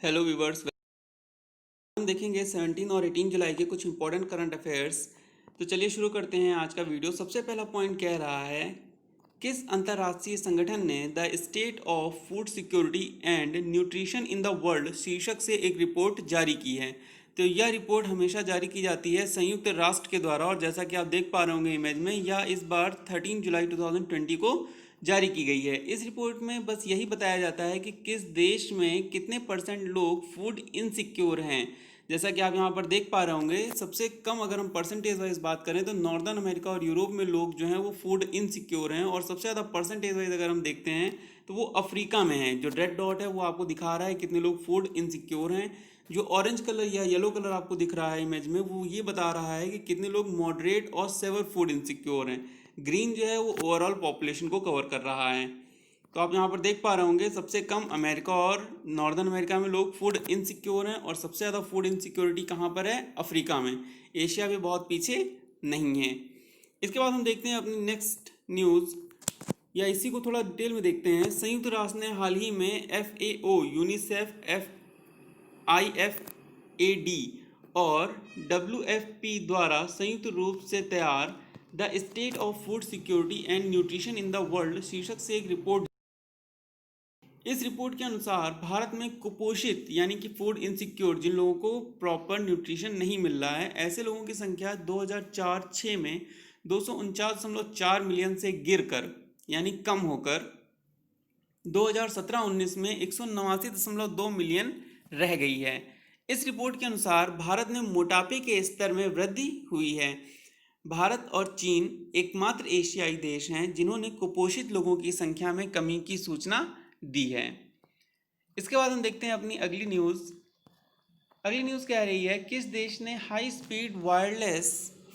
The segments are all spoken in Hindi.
हेलो व्यूवर्स, हम देखेंगे 17 और 18 जुलाई के कुछ इंपॉर्टेंट करंट अफेयर्स। तो चलिए शुरू करते हैं आज का वीडियो। सबसे पहला पॉइंट कह रहा है, किस अंतर्राष्ट्रीय संगठन ने the state of food security and nutrition in the world शीर्षक से एक रिपोर्ट जारी की है। तो यह रिपोर्ट हमेशा जारी की जाती है संयुक्त राष्ट्र के द्वारा, और जैसा कि आप देख पा रहे होंगे इमेज में, यह इस बार 13 जुलाई 2020 को जारी की गई है। इस रिपोर्ट में बस यही बताया जाता है कि किस देश में कितने परसेंट लोग फूड इनसिक्योर हैं। जैसा कि आप यहाँ पर देख पा रहे होंगे, सबसे कम अगर हम परसेंटेज वाइज बात करें तो नॉर्दर्न अमेरिका और यूरोप में लोग जो हैं वो फूड इनसिक्योर हैं, और सबसे ज़्यादा परसेंटेज वाइज अगर हम देखते हैं तो वो अफ्रीका में है। जो रेड डॉट है वो आपको दिखा रहा है कितने लोग फूड इनसिक्योर हैं। जो ऑरेंज कलर या येलो कलर आपको दिख रहा है इमेज में, वो ये बता रहा है कि कितने लोग मॉडरेट और सेवर फूड इनसिक्योर हैं। ग्रीन जो है वो ओवरऑल पॉपुलेशन को कवर कर रहा है। तो आप यहाँ पर देख पा रहे होंगे, सबसे कम अमेरिका और नॉर्दर्न अमेरिका में लोग फूड इनसिक्योर हैं, और सबसे ज़्यादा फूड इनसिक्योरिटी कहाँ पर है? अफ्रीका में। एशिया भी बहुत पीछे नहीं है। इसके बाद हम देखते हैं अपनी नेक्स्ट न्यूज़, या इसी को थोड़ा डिटेल में देखते हैं। संयुक्त राष्ट्र ने हाल ही में FAO, यूनिसेफ, IFAD और WFP द्वारा संयुक्त रूप से तैयार the state of food security and nutrition in the world शीर्षक से एक रिपोर्ट। इस रिपोर्ट के अनुसार भारत में कुपोषित यानी कि फूड इनसिक्योर, जिन लोगों को प्रॉपर न्यूट्रिशन नहीं मिल रहा है, ऐसे लोगों की संख्या 2004-06 में 249.4 मिलियन से गिरकर यानी कम होकर 2017-19 में 189.2 मिलियन रह गई है। इस रिपोर्ट के अनुसार भारत में मोटापे के स्तर में वृद्धि हुई है। भारत और चीन एकमात्र एशियाई देश हैं जिन्होंने कुपोषित लोगों की संख्या में कमी की सूचना दी है। इसके बाद हम देखते हैं अपनी अगली न्यूज़। अगली न्यूज़ कह रही है, किस देश ने high speed wireless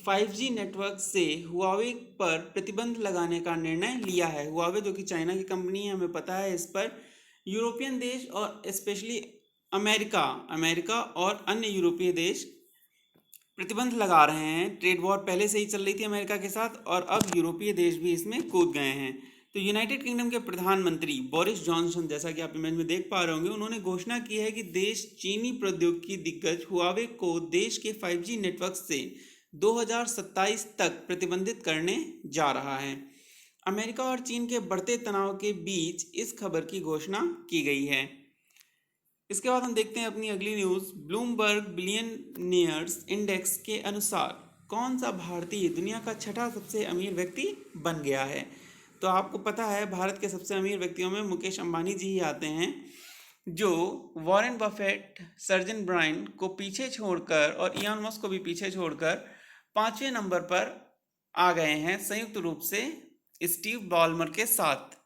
5G network से हुआवे पर प्रतिबंध लगाने का निर्णय लिया है। हुआवे जो कि चाइना की कंपनी है, हमें पता है। इस पर यूरोपियन देश और स्पेशली अमेरिका और अन्य यूरोपीय देश प्रतिबंध लगा रहे हैं। ट्रेड वॉर पहले से ही चल रही थी अमेरिका के साथ, और अब यूरोपीय देश भी इसमें कूद गए हैं। तो यूनाइटेड किंगडम के प्रधानमंत्री बोरिस जॉनसन, जैसा कि आप इमेज में देख पा रहे होंगे, उन्होंने घोषणा की है कि देश चीनी प्रौद्योगिकी दिग्गज हुआवे को देश के 5G नेटवर्क से 2027 तक प्रतिबंधित करने जा रहा है। अमेरिका और चीन के बढ़ते तनाव के बीच इस खबर की घोषणा की गई है। इसके बाद हम देखते हैं अपनी अगली न्यूज़। ब्लूमबर्ग बिलियनियर्स इंडेक्स के अनुसार कौन सा भारतीय दुनिया का छठा सबसे अमीर व्यक्ति बन गया है? तो आपको पता है, भारत के सबसे अमीर व्यक्तियों में मुकेश अंबानी जी ही आते हैं, जो वॉरेन बफेट, सर्जन ब्रायन को पीछे छोड़कर और इलॉन मस्क को भी पीछे छोड़कर 5वें नंबर पर आ गए हैं, संयुक्त रूप से स्टीव बॉलमर के साथ।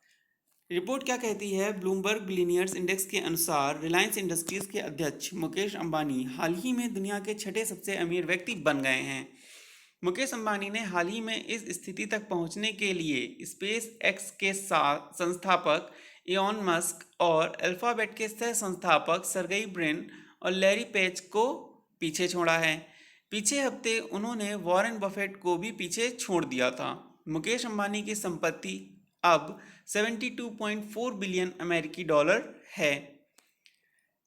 रिपोर्ट क्या कहती है? ब्लूमबर्ग बिलियनियर्स इंडेक्स के अनुसार रिलायंस इंडस्ट्रीज के अध्यक्ष मुकेश अंबानी हाल ही में दुनिया के छठे सबसे अमीर व्यक्ति बन गए हैं। मुकेश अंबानी ने हाल ही में इस स्थिति तक पहुंचने के लिए स्पेस एक्स के साथ संस्थापक इलॉन मस्क और अल्फाबेट के सह संस्थापक सर्गेई ब्रिन और लैरी पेज को पीछे छोड़ा है। पिछले हफ्ते उन्होंने वॉरेन बफेट को भी पीछे छोड़ दिया था। मुकेश अंबानी की संपत्ति अब 72.4 बिलियन अमेरिकी डॉलर है।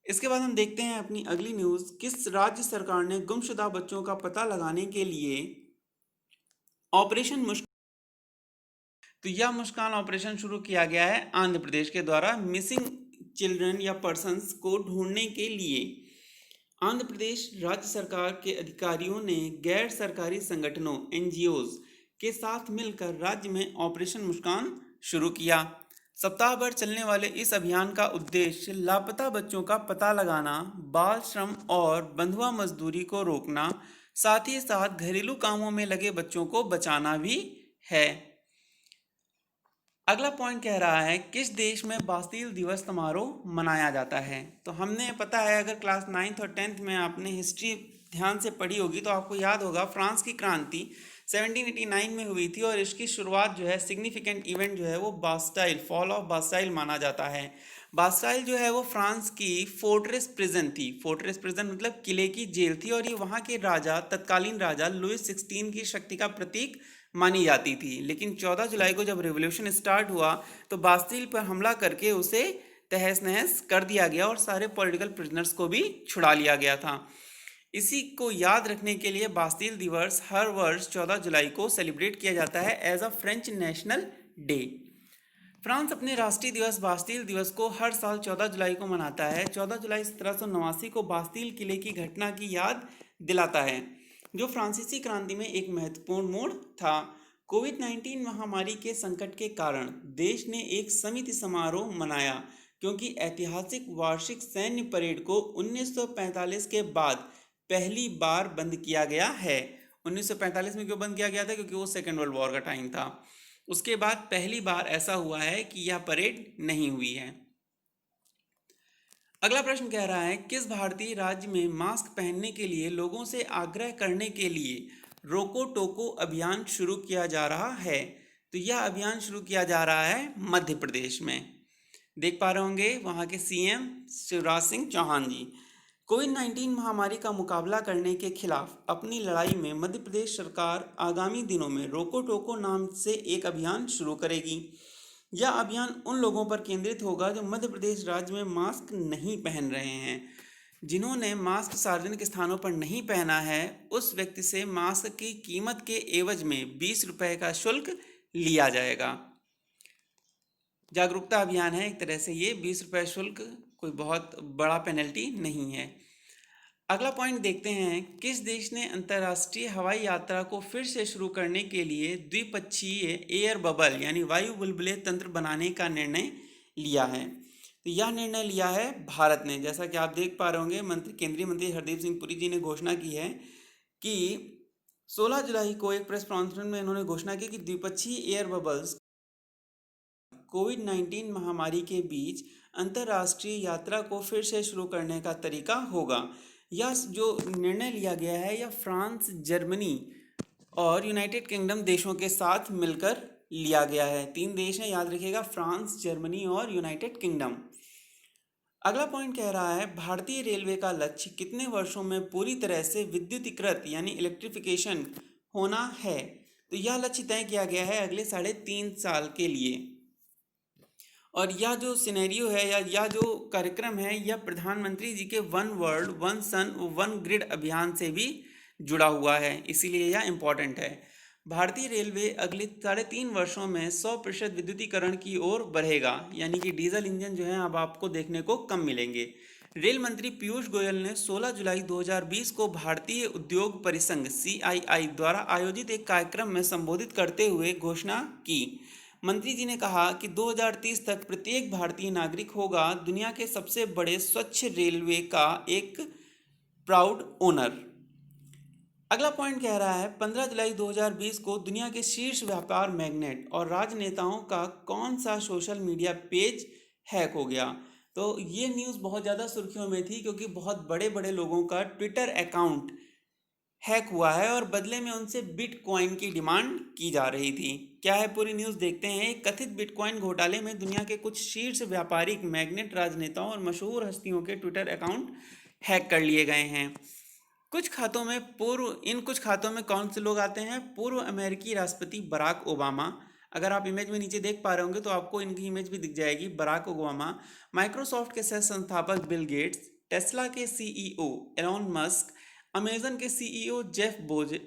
इसके बाद हम देखते हैं अपनी अगली न्यूज़। किस राज्य सरकार ने गुमशुदा बच्चों का पता लगाने के लिए ऑपरेशन मुस्कान, तो यह मुस्कान ऑपरेशन शुरू किया गया है आंध्र प्रदेश के द्वारा मिसिंग चिल्ड्रन या पर्सन्स को ढूंढने के लिए। आंध्र प्रदेश राज्य सरकार के अधिकारियों ने गैर सरकारी संगठनों NGOs के साथ मिलकर राज्य में ऑपरेशन मुस्कान शुरू किया। सप्ताह भर चलने वाले इस अभियान का उद्देश्य लापता बच्चों का पता लगाना, बाल श्रम और बंधुआ मजदूरी को रोकना, साथ ही साथ घरेलू कामों में लगे बच्चों को बचाना भी है। अगला पॉइंट कह रहा है, किस देश में बास्तील दिवस समारोह मनाया जाता है? तो हमने पता है, अगर क्लास 9th और 10th में आपने हिस्ट्री ध्यान से पढ़ी होगी तो आपको याद होगा, फ्रांस की क्रांति 1789 में हुई थी, और इसकी शुरुआत जो है, सिग्निफिकेंट इवेंट जो है वो बास्टाइल, फॉल ऑफ बास्टाइल माना जाता है। बास्टाइल जो है वो फ्रांस की फोर्ट्रेस प्रिजन थी। फोर्ट्रेस प्रिजन मतलब किले की जेल थी, और ये वहाँ के राजा, तत्कालीन राजा लुइस 16 की शक्ति का प्रतीक मानी जाती थी। लेकिन 14 जुलाई को जब रिवॉल्यूशन स्टार्ट हुआ तो बास्टील पर हमला करके उसे तहस नहस कर दिया गया और सारे पॉलिटिकल प्रिजनर्स को भी छुड़ा लिया गया था। इसी को याद रखने के लिए बास्टील दिवस हर वर्ष 14 जुलाई को सेलिब्रेट किया जाता है as a French national day. France अपने राष्ट्रीय दिवस बास्टील दिवस को हर साल 14 जुलाई को मनाता है। 14 जुलाई 1789 को बास्टील किले की घटना की याद दिलाता है, जो फ्रांसीसी क्रांति में एक महत्वपूर्ण मोड़ था। कोविड-19 महामारी के संकट के कारण देश ने एक समिति समारोह मनाया, क्योंकि ऐतिहासिक वार्षिक सैन्य परेड को 1945 के बाद पहली बार बंद किया गया है। 1945 में क्यों बंद किया गया था? क्योंकि वो सेकेंड वर्ल्ड वॉर का टाइम था। उसके बाद पहली बार ऐसा हुआ है कि यह परेड नहीं हुई है। अगला प्रश्न कह रहा है, किस भारतीय राज्य में मास्क पहनने के लिए लोगों से आग्रह करने के लिए रोको टोको अभियान शुरू किया जा रहा है? तो यह अभियान शुरू किया जा रहा है मध्य प्रदेश में। देख पा रहे होंगे वहाँ के सीएम शिवराज सिंह चौहान जी। कोविड-19 महामारी का मुकाबला करने के खिलाफ अपनी लड़ाई में मध्य प्रदेश सरकार आगामी दिनों में रोको टोको नाम से एक अभियान शुरू करेगी। यह अभियान उन लोगों पर केंद्रित होगा जो मध्य प्रदेश राज्य में मास्क नहीं पहन रहे हैं। जिन्होंने मास्क सार्वजनिक स्थानों पर नहीं पहना है, उस व्यक्ति से मास्क की कीमत के एवज में 20 रुपए का शुल्क लिया जाएगा। जागरूकता अभियान है एक तरह से ये। 20 रुपए शुल्क कोई बहुत बड़ा पेनल्टी नहीं है। अगला पॉइंट देखते हैं, किस देश ने अंतर्राष्ट्रीय हवाई यात्रा को फिर से शुरू करने के लिए द्विपक्षीय एयर बबल यानी वायु बुलबुले तंत्र बनाने का निर्णय लिया है? तो यह निर्णय लिया है भारत ने। जैसा कि आप देख पा रहे होंगे, केंद्रीय मंत्री हरदीप सिंह पुरी जी ने घोषणा की है कि 16 जुलाई को एक प्रेस कॉन्फ्रेंस में इन्होंने घोषणा की कि द्विपक्षीय एयर बबल्स कोविड-19 महामारी के बीच अंतर्राष्ट्रीय यात्रा को फिर से शुरू करने का तरीका होगा। यह जो निर्णय लिया गया है, यह फ्रांस, जर्मनी और यूनाइटेड किंगडम देशों के साथ मिलकर लिया गया है। 3 देश हैं, याद रखिएगा, फ्रांस, जर्मनी और यूनाइटेड किंगडम। अगला पॉइंट कह रहा है, भारतीय रेलवे का लक्ष्य कितने वर्षों में पूरी तरह से विद्युतीकृत यानी इलेक्ट्रिफिकेशन होना है? तो यह लक्ष्य तय किया गया है अगले 3.5 साल के लिए। और यह जो सिनेरियो है या यह जो कार्यक्रम है, यह प्रधानमंत्री जी के one world one sun one grid अभियान से भी जुड़ा हुआ है, इसीलिए यह इम्पोर्टेंट है। भारतीय रेलवे अगले 3.5 वर्षों में 100% विद्युतीकरण की ओर बढ़ेगा, यानी कि डीजल इंजन जो है अब आपको देखने को कम मिलेंगे। रेल मंत्री पीयूष गोयल ने 16 जुलाई 2020 को भारतीय उद्योग परिसंघ CII द्वारा आयोजित एक कार्यक्रम में संबोधित करते हुए घोषणा की। मंत्री जी ने कहा कि 2030 तक प्रत्येक भारतीय नागरिक होगा दुनिया के सबसे बड़े स्वच्छ रेलवे का एक प्राउड ओनर। अगला पॉइंट कह रहा है, 15 जुलाई 2020 को दुनिया के शीर्ष व्यापार मैग्नेट और राजनेताओं का कौन सा सोशल मीडिया पेज हैक हो गया? तो ये न्यूज़ बहुत ज़्यादा सुर्खियों में थी, क्योंकि बहुत बड़े बड़े लोगों का ट्विटर अकाउंट हैक हुआ है और बदले में उनसे बिटकॉइन की डिमांड की जा रही थी। क्या है पूरी न्यूज़ देखते हैं। कथित बिटकॉइन घोटाले में दुनिया के कुछ शीर्ष व्यापारिक मैग्नेट, राजनेताओं और मशहूर हस्तियों के ट्विटर अकाउंट हैक कर लिए गए हैं। कुछ खातों में कौन से लोग आते हैं? पूर्व अमेरिकी राष्ट्रपति बराक ओबामा। अगर आप इमेज में नीचे देख पा रहे होंगे तो आपको इनकी इमेज भी दिख जाएगी। बराक ओबामा, माइक्रोसॉफ्ट के सह संस्थापक बिल गेट्स, टेस्ला के CEO एलोन मस्क, अमेजन के CEO जेफ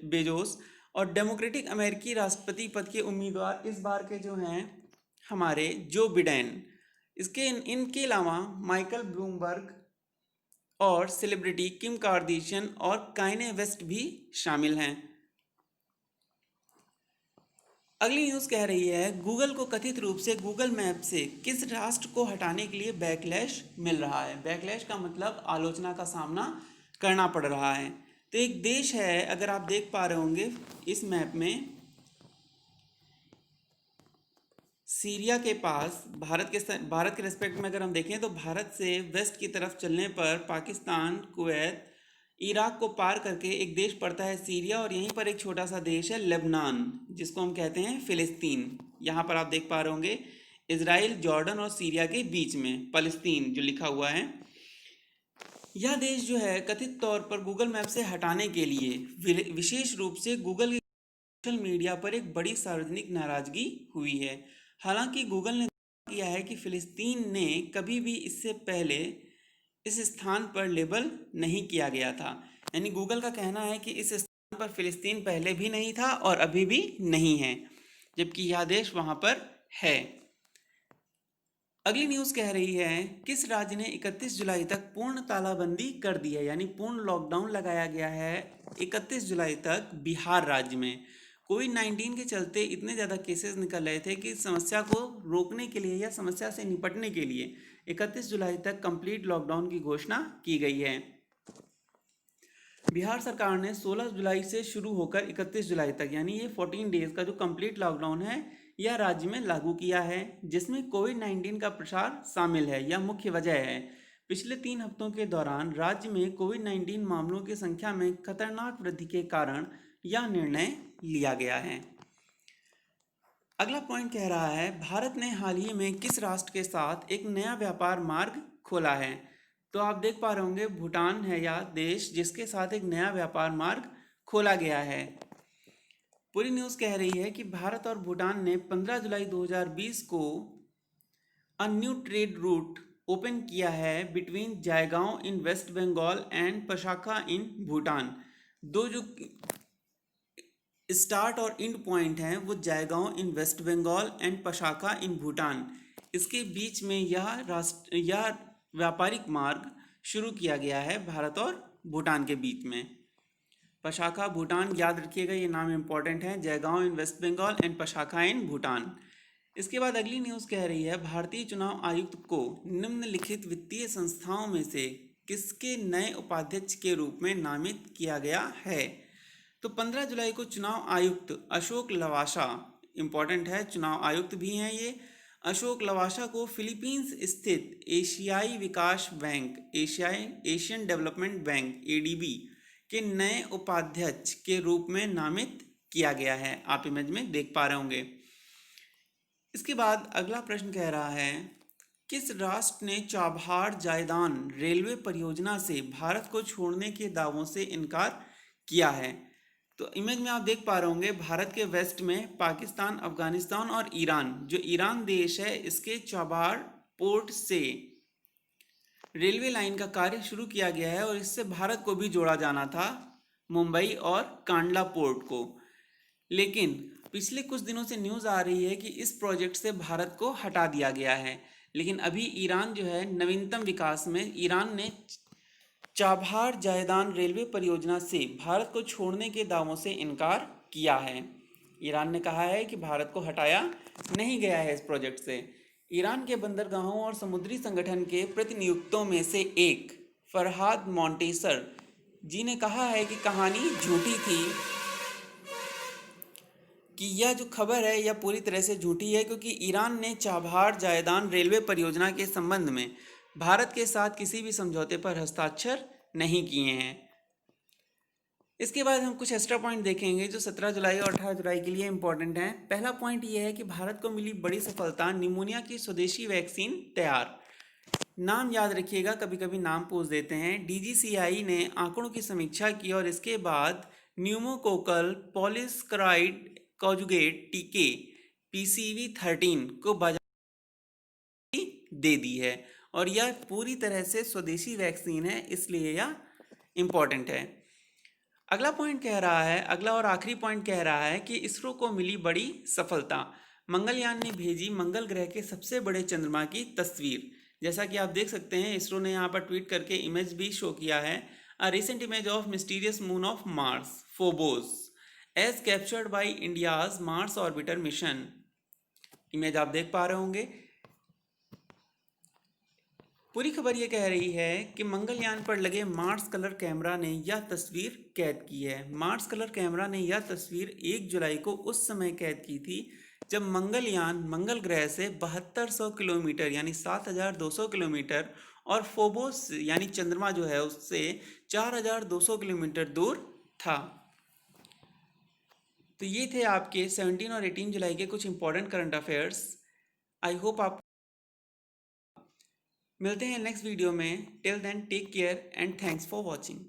बेजोस और डेमोक्रेटिक अमेरिकी राष्ट्रपति पद के उम्मीदवार इस बार के जो हैं हमारे जो बिडेन। इनके अलावा माइकल ब्लूमबर्ग और सेलिब्रिटी किम कार्दाशियन और काइने वेस्ट भी शामिल हैं। अगली न्यूज़ कह रही है, गूगल को कथित रूप से गूगल मैप से किस राष्ट्र को हटाने के लिए बैकलैश मिल रहा है? बैकलैश का मतलब आलोचना का सामना करना पड़ रहा है। तो एक देश है, अगर आप देख पा रहे होंगे इस मैप में, सीरिया के पास भारत के रिस्पेक्ट में अगर हम देखें तो भारत से वेस्ट की तरफ चलने पर पाकिस्तान, कुवैत, इराक को पार करके एक देश पड़ता है सीरिया, और यहीं पर एक छोटा सा देश है लेबनान, जिसको हम कहते हैं फिलिस्तीन। यहाँ पर आप देख पा रहे होंगे इजराइल, जॉर्डन और सीरिया के बीच में फलस्तीन जो लिखा हुआ है। यह देश जो है कथित तौर पर गूगल मैप से हटाने के लिए विशेष रूप से गूगल के सोशल मीडिया पर एक बड़ी सार्वजनिक नाराजगी हुई है। हालांकि गूगल ने किया है कि फिलिस्तीन ने कभी भी इससे पहले इस स्थान पर लेबल नहीं किया गया था। यानी गूगल का कहना है कि इस स्थान पर फिलिस्तीन पहले भी नहीं था और अभी भी नहीं है, जबकि यह देश वहां पर है। अगली न्यूज कह रही है, किस राज्य ने 31 जुलाई तक पूर्ण तालाबंदी कर दी है, यानी पूर्ण लॉकडाउन लगाया गया है 31 जुलाई तक बिहार राज्य में। कोविड-19 के चलते इतने ज़्यादा केसेस निकल रहे थे कि समस्या को रोकने के लिए या समस्या से निपटने के लिए 31 जुलाई तक कंप्लीट लॉकडाउन की घोषणा की गई है। बिहार सरकार ने 16 जुलाई से शुरू होकर 31 जुलाई तक, यानी ये 14 डेज का जो कंप्लीट लॉकडाउन है, यह राज्य में लागू किया है, जिसमें कोविड-19 का प्रसार शामिल है। यह मुख्य वजह है। पिछले 3 हफ्तों के दौरान राज्य में कोविड-19 मामलों की संख्या में खतरनाक वृद्धि के कारण यह निर्णय लिया गया है। अगला पॉइंट कह रहा है, भारत ने हाल ही में किस राष्ट्र के साथ एक नया व्यापार मार्ग खोला है। तो आप देख पा रहे होंगे, भूटान है यह देश जिसके साथ एक नया व्यापार मार्ग खोला गया है। पूरी न्यूज़ कह रही है कि भारत और भूटान ने 15 जुलाई 2020 को a new trade route open किया है between Jaigaon in West Bengal and Pasakha in Bhutan. दो जो स्टार्ट और एंड पॉइंट हैं वो Jaigaon in West Bengal and Pasakha in Bhutan, इसके बीच में यह व्यापारिक मार्ग शुरू किया गया है भारत और भूटान के बीच में। पशाखा भूटान, याद रखिएगा ये नाम इंपॉर्टेंट है, जायगांव in West Bengal and Pasakha in Bhutan. इसके बाद अगली न्यूज़ कह रही है, भारतीय चुनाव आयुक्त को निम्नलिखित वित्तीय संस्थाओं में से किसके नए उपाध्यक्ष के रूप में नामित किया गया है। तो 15 जुलाई को चुनाव आयुक्त अशोक लवासा, इंपॉर्टेंट है, चुनाव आयुक्त भी हैं ये, अशोक लवासा को फिलीपींस स्थित एशियाई विकास बैंक, एशियन डेवलपमेंट बैंक एडीबी के नए उपाध्यक्ष के रूप में नामित किया गया है। आप इमेज में देख पा रहे होंगे। इसके बाद अगला प्रश्न कह रहा है, किस राष्ट्र ने चाबहार जायदान रेलवे परियोजना से भारत को छोड़ने के दावों से इनकार किया है। तो इमेज में आप देख पा रहे होंगे, भारत के वेस्ट में पाकिस्तान, अफगानिस्तान और ईरान, जो ईरान देश है, इसके चाबहार पोर्ट से रेलवे लाइन का कार्य शुरू किया गया है और इससे भारत को भी जोड़ा जाना था, मुंबई और कांडला पोर्ट को। लेकिन पिछले कुछ दिनों से न्यूज़ आ रही है कि इस प्रोजेक्ट से भारत को हटा दिया गया है। लेकिन अभी ईरान जो है, नवीनतम विकास में ईरान ने चाबहार जायदान रेलवे परियोजना से भारत को छोड़ने के दावों से इनकार किया है। ईरान ने कहा है कि भारत को हटाया नहीं गया है इस प्रोजेक्ट से। ईरान के बंदरगाहों और समुद्री संगठन के प्रतिनियुक्तों में से एक फरहाद मोंटेसर जी ने कहा है कि कहानी झूठी थी, कि यह जो खबर है यह पूरी तरह से झूठी है, क्योंकि ईरान ने चाबहार जायदान रेलवे परियोजना के संबंध में भारत के साथ किसी भी समझौते पर हस्ताक्षर नहीं किए हैं। इसके बाद हम कुछ एक्स्ट्रा पॉइंट देखेंगे जो 17 जुलाई और 18 जुलाई के लिए इंपॉर्टेंट हैं। पहला पॉइंट यह है कि भारत को मिली बड़ी सफलता, निमोनिया की स्वदेशी वैक्सीन तैयार। नाम याद रखिएगा, कभी कभी नाम पूछ देते हैं। डीजीसीआई ने आंकड़ों की समीक्षा की और इसके बाद न्यूमोकोकल पॉलीसैकेराइड कॉन्जुगेट टीके PCV13 को बाजार दे दी है और यह पूरी तरह से स्वदेशी वैक्सीन है, इसलिए यह इंपॉर्टेंट है। अगला पॉइंट कह रहा है, अगला और आखिरी पॉइंट कह रहा है कि इसरो को मिली बड़ी सफलता। मंगलयान ने भेजी मंगल ग्रह के सबसे बड़े चंद्रमा की तस्वीर। जैसा कि आप देख सकते हैं, इसरो ने यहाँ पर ट्वीट करके इमेज भी शो किया है। A recent image of mysterious moon of Mars Phobos as captured by India's Mars orbiter mission. Image आप देख पा रहे होंगे। पूरी खबर ये कह रही है कि मंगलयान पर लगे मार्स कलर कैमरा ने यह तस्वीर कैद की है। मार्स कलर कैमरा ने यह तस्वीर 1 जुलाई को उस समय कैद की थी जब मंगलयान मंगल ग्रह से 7200 किलोमीटर यानी 7200 किलोमीटर और फोबोस यानी चंद्रमा जो है उससे 4200 किलोमीटर दूर था। तो ये थे आपके 17 और 18 जुलाई के कुछ important current affairs. I hope आप मिलते हैं नेक्स्ट वीडियो में। Till then take care and thanks for watching.